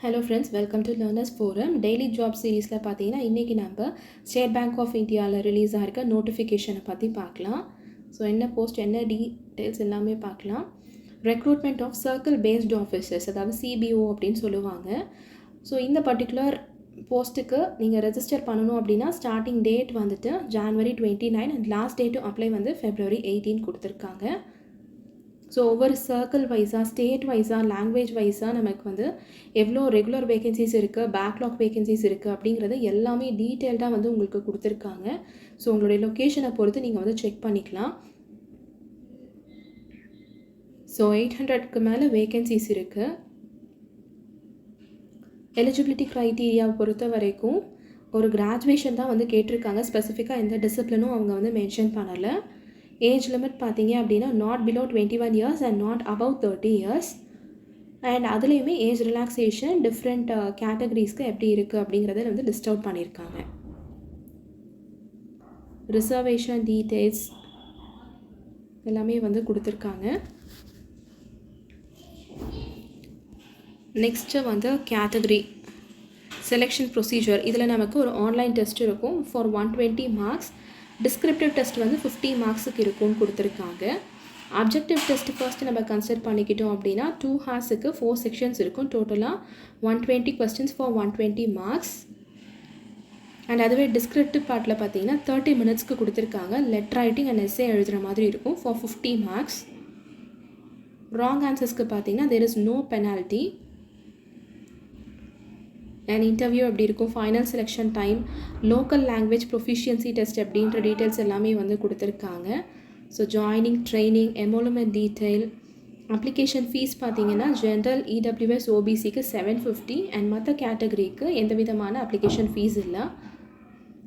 Hello friends, welcome to Learners Forum. Daily Job Series பார்த்தீங்கன்னா இன்றைக்கி நம்ம ஸ்டேட் பேங்க் ஆஃப் இந்தியாவில் ரிலீஸ் ஆகிருக்க நோட்டிஃபிகேஷனை பற்றி பார்க்கலாம். ஸோ என்ன போஸ்ட் என்ன டீட்டெயில்ஸ் எல்லாமே பார்க்கலாம். Recruitment of circle based officers, அதாவது சிபிஓ அப்படின்னு சொல்லுவாங்க. ஸோ இந்த பர்டிகுலர் போஸ்ட்டுக்கு நீங்கள் ரெஜிஸ்டர் பண்ணணும் அப்படின்னா ஸ்டார்டிங் டேட் வந்துட்டு January 29 அண்ட் லாஸ்ட் டேட்டும் அப்ளை வந்து February 18 கொடுத்துருக்காங்க. ஸோ ஒவ்வொரு சர்க்கிள் வைஸாக, ஸ்டேட் வைஸாக, லாங்குவேஜ் வைஸாக நமக்கு வந்து எவ்வளோ ரெகுலர் வேகன்சிஸ் இருக்குது, பேக்லாக் வேகன்சிஸ் இருக்குது அப்படிங்கிறது எல்லாமே டீட்டெயில்டாக வந்து உங்களுக்கு கொடுத்துருக்காங்க. ஸோ உங்களுடைய லொக்கேஷனை பொறுத்து நீங்கள் வந்து செக் பண்ணிக்கலாம். ஸோ 800க்கு மேலே வேகன்சிஸ் இருக்குது. எலிஜிபிலிட்டி க்ரைட்டீரியாவை பொறுத்த வரைக்கும் ஒரு கிராஜுவேஷன் தான் வந்து கேட்டிருக்காங்க. ஸ்பெசிஃபிக்காக எந்த டிசிப்ளினும் அவங்க வந்து மென்ஷன் பண்ணலை. ஏஜ் லிமிட் பார்த்தீங்க அப்படின்னா not below 21 years and not above 30 years. And அதுலேயுமே ஏஜ் ரிலாக்ஸேஷன் டிஃப்ரெண்ட் கேட்டகரிஸ்க்கு எப்படி இருக்குது அப்படிங்கிறத வந்து லிஸ்ட் அவுட் பண்ணியிருக்காங்க. ரிசர்வேஷன் டீட்டெயில்ஸ் எல்லாமே வந்து கொடுத்துருக்காங்க. நெக்ஸ்ட்டு வந்து கேட்டகரி செலெக்ஷன் ப்ரொசீஜர். இதில் நமக்கு ஒரு ஆன்லைன் டெஸ்ட் இருக்கும் ஃபார் 120 மார்க்ஸ். டிஸ்கிரிப்டிவ் டெஸ்ட் வந்து 50 மார்க்ஸுக்கு இருக்கும்னு கொடுத்துருக்காங்க. அப்ஜெக்டிவ் டெஸ்ட் ஃபர்ஸ்ட் நம்ம கன்சிடர் பண்ணிக்கிட்டோம் அப்படின்னா 2 ஹார்ஸுக்கு 4 செக்ஷன்ஸ் இருக்கும். டோட்டலாக 120 கொஸ்டின்ஸ் ஃபார் 120 மார்க்ஸ். அண்ட் அதுவே டிஸ்கிரிப்டிவ் பார்ட்டில் பார்த்தீங்கன்னா 30 மினிட்ஸ்க்கு கொடுத்துருக்காங்க. லெட்டர் ரைட்டிங் அண்ட் எஸ்ஸே எழுதுகிற மாதிரி இருக்கும் ஃபார் 50 மார்க்ஸ். ராங் ஆன்சர்ஸ்க்கு பார்த்தீங்கன்னா there is no penalty. And interview எப்படி இருக்கும், final selection time, local language proficiency test அப்படின்ற டீட்டெயில்ஸ் எல்லாமே வந்து கொடுத்துருக்காங்க. So joining, training, emolument detail, application fees பார்த்தீங்கன்னா ஜென்ரல், இடபிள்யூஎஸ், ஓபிசிக்கு 750 அண்ட் மற்ற கேட்டகரிக்கு எந்த விதமான அப்ளிகேஷன் ஃபீஸ் இல்லை.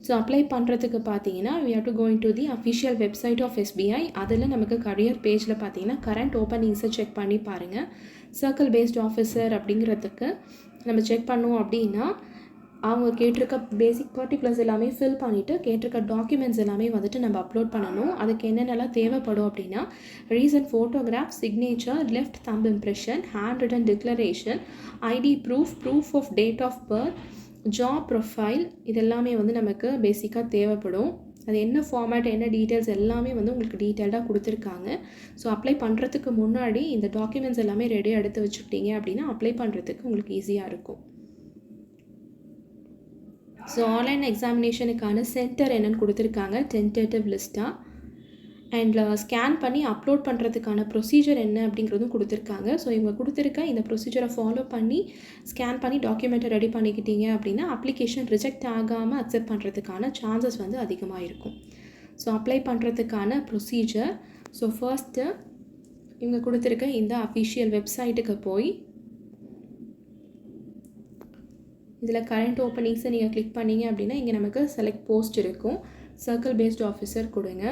ஸோ அப்ளை பண்ணுறதுக்கு பார்த்தீங்கன்னா we have to go into the official website of SBI. அதில் நமக்கு கரியர் பேஜில் பார்த்தீங்கன்னா கரண்ட் ஓப்பனிங்ஸை செக் பண்ணி பாருங்கள். சர்க்கிள் பேஸ்ட் ஆஃபீஸர் அப்படிங்கிறதுக்கு நம்ம செக் பண்ணோம் அப்படின்னா அவங்க கேட்டிருக்க பேசிக் பர்டிகுலர்ஸ் எல்லாமே ஃபில் பண்ணிவிட்டு கேட்டிருக்க டாக்குமெண்ட்ஸ் எல்லாமே வந்துட்டு நம்ம அப்லோட் பண்ணணும். அதுக்கு என்னென்னலாம் தேவைப்படும் அப்படின்னா recent photograph, signature, left thumb impression, hand written declaration, ID proof of date of birth, job profile, இதெல்லாமே வந்து நமக்கு பேசிக்காக தேவைப்படும். அது என்ன ஃபார்மேட், என்ன டீட்டெயில்ஸ் எல்லாமே வந்து உங்களுக்கு டீட்டெயில்டாக கொடுத்துருக்காங்க. ஸோ அப்ளை பண்ணுறதுக்கு முன்னாடி இந்த டாக்குமெண்ட்ஸ் எல்லாமே ரெடியாக எடுத்து வச்சுக்கிட்டீங்க அப்படின்னா அப்ளை பண்ணுறதுக்கு உங்களுக்கு ஈஸியாக இருக்கும். ஸோ ஆன்லைன் எக்ஸாமினேஷனுக்கான சென்டர் என்னென்னு கொடுத்துருக்காங்க டென்டேட்டிவ் லிஸ்ட்டாக. அண்ட் ஸ்கேன் பண்ணி அப்லோட் பண்ணுறதுக்கான ப்ரொசீஜர் என்ன அப்படிங்கிறதும் கொடுத்துருக்காங்க. ஸோ இவங்க கொடுத்துருக்க இந்த ப்ரொசீஜரை ஃபாலோ பண்ணி ஸ்கேன் பண்ணி டாக்குமெண்ட்டை ரெடி பண்ணிக்கிட்டீங்க அப்படின்னா அப்ளிகேஷன் ரிஜெக்ட் ஆகாமல் அக்செப்ட் பண்ணுறதுக்கான சான்சஸ் வந்து அதிகமாக இருக்கும். ஸோ அப்ளை பண்ணுறதுக்கான ப்ரொசீஜர், ஸோ ஃபர்ஸ்ட்டு இவங்க கொடுத்துருக்க இந்த அஃபிஷியல் வெப்சைட்டுக்கு போய் இதில் கரண்ட் ஓப்பனிங்ஸை நீங்கள் கிளிக் பண்ணிங்க அப்படின்னா இங்கே நமக்கு செலக்ட் போஸ்ட் இருக்கும். சர்க்கிள் பேஸ்ட் ஆஃபீஸர் கொடுங்க.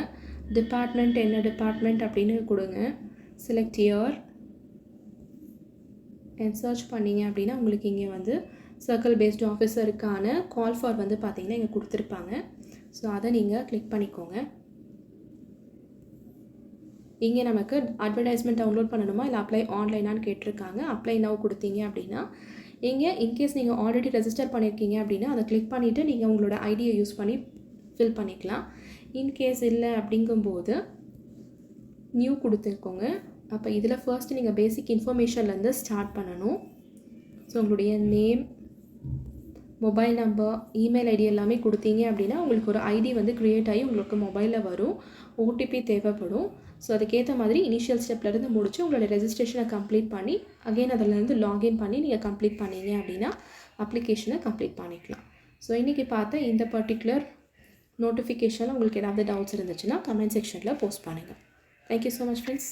டிபார்ட்மெண்ட் என்ன டிபார்ட்மெண்ட் அப்படின்னு கொடுங்க. செலக்ட் இயர் அண்ட் சர்ச் பண்ணிங்க அப்படின்னா உங்களுக்கு இங்கே வந்து சர்க்கிள் பேஸ்ட் ஆஃபீஸருக்கான கால் ஃபார் வந்து பார்த்தீங்கன்னா இங்கே கொடுத்துருப்பாங்க. ஸோ அதை நீங்கள் கிளிக் பண்ணிக்கோங்க. இங்கே நமக்கு அட்வர்டைஸ்மெண்ட் டவுன்லோட் பண்ணணுமா இல்லை அப்ளை ஆன்லைனான்னு கேட்டிருக்காங்க. அப்ளை நவ் கொடுத்தீங்க அப்படின்னா இங்கே இன்கேஸ் நீங்கள் ஆல்ரெடி ரெஜிஸ்டர் பண்ணியிருக்கீங்க அப்படின்னா அதை கிளிக் பண்ணிவிட்டு நீங்கள் உங்களோட ஐடியை யூஸ் பண்ணி ஃபில் பண்ணிக்கலாம். இன்கேஸ் இல்லை அப்படிங்கும்போது நியூ கொடுத்துருக்கோங்க. அப்போ இதில் ஃபர்ஸ்ட் நீங்கள் பேசிக் இன்ஃபர்மேஷன்லேருந்து ஸ்டார்ட் பண்ணணும். ஸோ உங்களுடைய name, mobile number, email ID எல்லாமே கொடுத்தீங்க அப்படின்னா உங்களுக்கு ஒரு ஐடி வந்து க்ரியேட் ஆகி உங்களுக்கு மொபைலில் வரும். ஓடிபி தேவைப்படும். ஸோ அதுக்கேற்ற மாதிரி இனிஷியல் ஸ்டெப்லேருந்து முடிச்சு உங்களோட ரெஜிஸ்ட்ரேஷனை கம்ப்ளீட் பண்ணி அகெயின் அதிலேருந்து லாகின் பண்ணி நீங்கள் கம்ப்ளீட் பண்ணீங்க அப்படின்னா அப்ளிகேஷனை கம்ப்ளீட் பண்ணிக்கலாம். ஸோ இன்றைக்கி பார்த்த இந்த பர்டிகுலர் நோட்டிஃபிகேஷனில் உங்களுக்கு ஏதாவது டவுட்ஸ் இருந்துச்சுன்னா கமெண்ட் செக்ஷனில் போஸ்ட் பண்ணுங்கள். Thank you so much friends.